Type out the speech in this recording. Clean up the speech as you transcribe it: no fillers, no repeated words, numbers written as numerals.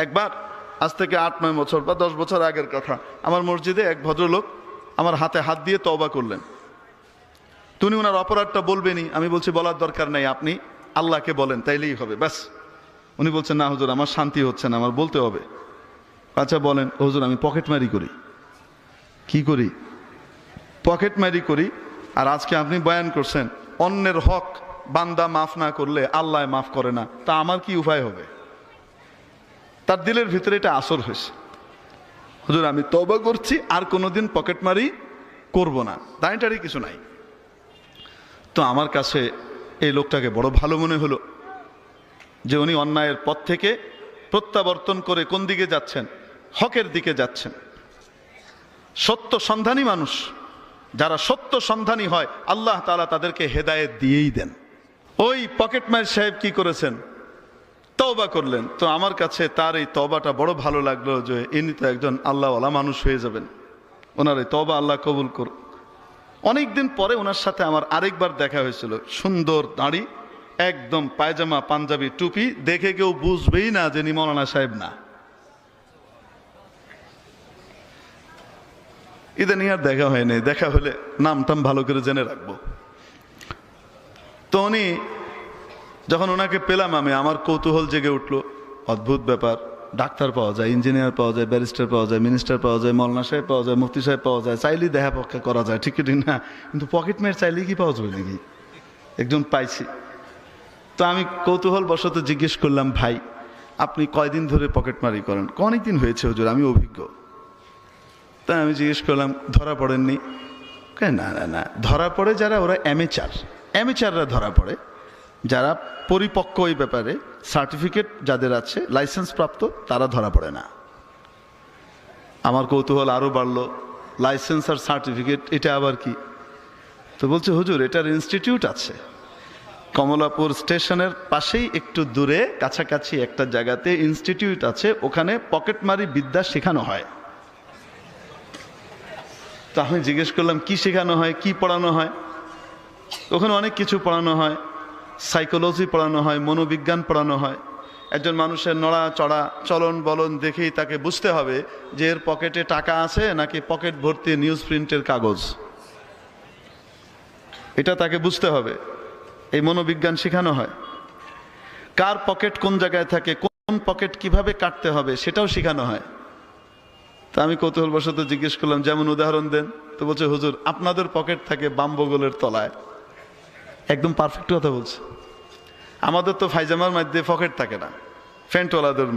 একবার আজ থেকে 8-9 বছর বা 10 বছর আগের কথা, আমার মসজিদে এক ভদ্রলোক আমার হাতে হাত দিয়ে তওবা করলেন। তিনি ওনার অপরাধটা বলবেনই, আমি বলছি বলার দরকার নাই, আপনি আল্লাহকে বলেন তাইলেই হবে, ব্যাস। উনি বলছেন না হুজুর আমার শান্তি হচ্ছে না, আমার বলতে হবে। আচ্ছা বলেন। হুজুর আমি পকেটমারি করি। কি করি? পকেটমারি করি। আর আজকে আপনি বয়ান করছেন অন্যের হক বান্দা মাফ না করলে আল্লাহ মাফ করে না, তা আমার কি উপায় হবে? তার দিলের ভিতরে এটা আসর হয়েছে, হুজুর আমি তওবা করছি, আর কোনোদিন পকেটমারি করব না, দাঁড়িটারি কিছু নাই। তো আমার কাছে এই লোকটাকে বড় ভালো মনে হলো যে উনি অন্যায়ের পথ থেকে প্রত্যাবর্তন করে কোন দিকে যাচ্ছেন? হকের দিকে যাচ্ছেন। সত্য সন্ধানী মানুষ, যারা সত্য সন্ধানী হয় আল্লাহ তাআলা তাদেরকে হেদায়েত দিয়েই দেন। ওই পকেটমার সাহেব কি করেছেন? তওবা করলেন। তো আমার কাছে তার এই তওবাটা বড় ভালো লাগলো যে ইনি তো একজন আল্লাহওয়ালা মানুষ হয়ে যাবেন, ওনার এই তওবা আল্লাহ কবুল করুন। অনেকদিন পরে ওনার সাথে আমার আরেকবার দেখা হয়েছিল। সুন্দর দাড়ি, একদম পায়জামা পাঞ্জাবি টুপি, দেখে কেউ বুঝবেই না যে মৌলানা সাহেব না। ইদানিং আর দেখা হয়নি, দেখা হলে নামটাম ভালো করে জেনে রাখবো। তো উনি যখন ওনাকে পেলাম আমি, আমার কৌতূহল জেগে উঠলো। অদ্ভুত ব্যাপার, ডাক্তার পাওয়া যায়, ইঞ্জিনিয়ার পাওয়া যায়, ব্যারিস্টার পাওয়া যায়, মিনিস্টার পাওয়া যায়, মৌলানা সাহেব পাওয়া যায়, মুফতি সাহেব পাওয়া যায়, চাইলেই দেখা পক্ষে করা যায়, ঠিক না? কিন্তু পকেট মেয়ের চাইলেই কি পাওয়া যাবে নাকি? একজন পাইছি। তো আমি কৌতূহল বশত জিজ্ঞেস করলাম, ভাই আপনি কয়দিন ধরে পকেটমারি করেন? অনেক দিন হয়েছে হুজুর, আমি অভিজ্ঞ। তাই আমি জিজ্ঞেস করলাম ধরা পড়েননি? না না না, ধরা পড়ে যারা, ওরা অ্যামেচাররা ধরা পড়ে। যারা পরিপক্ক এই ব্যাপারে, সার্টিফিকেট যাদের আছে, লাইসেন্স প্রাপ্ত, তারা ধরা পড়ে না। আমার কৌতূহল আরও বাড়লো, লাইসেন্স আর সার্টিফিকেট এটা আবার কি? তো বলছে হুজুর এটার ইনস্টিটিউট আছে কমলাপুর স্টেশনের পাশেই, একটু দূরে কাছাকাছি একটা জায়গাতে ইনস্টিটিউট আছে, ওখানে পকেটমারি বিদ্যা শেখানো হয়। তো আমি জিজ্ঞেস করলাম কি শেখানো হয়, কি পড়ানো হয়? ওখানে অনেক কিছু পড়ানো হয়, সাইকোলজি পড়ানো হয়, মনোবিজ্ঞান পড়ানো হয়। একজন মানুষের নড়া চড়া চলন বলন দেখেই তাকে বুঝতে হবে যে এর পকেটে টাকা আছে নাকি পকেট ভর্তি নিউজ প্রিন্টের কাগজ, এটা তাকে বুঝতে হবে। এই মনোবিজ্ঞান শেখানো হয়। কার পকেট কোন জায়গায় থাকে, কোন পকেট কিভাবে কাটতে হবে, সেটাও শেখানো হয়। তা আমি কৌতূহলবশত জিজ্ঞেস করলাম যেমন উদাহরণ দেন। তো বলছে হুজুর আপনাদের পকেট থাকে বাম বগলের তলায়। একদম পারফেক্ট কথা বলছে। আমাদের তো ফাইজামার মধ্যে পকেট থাকে না, ফ্যান্টওয়ালাদের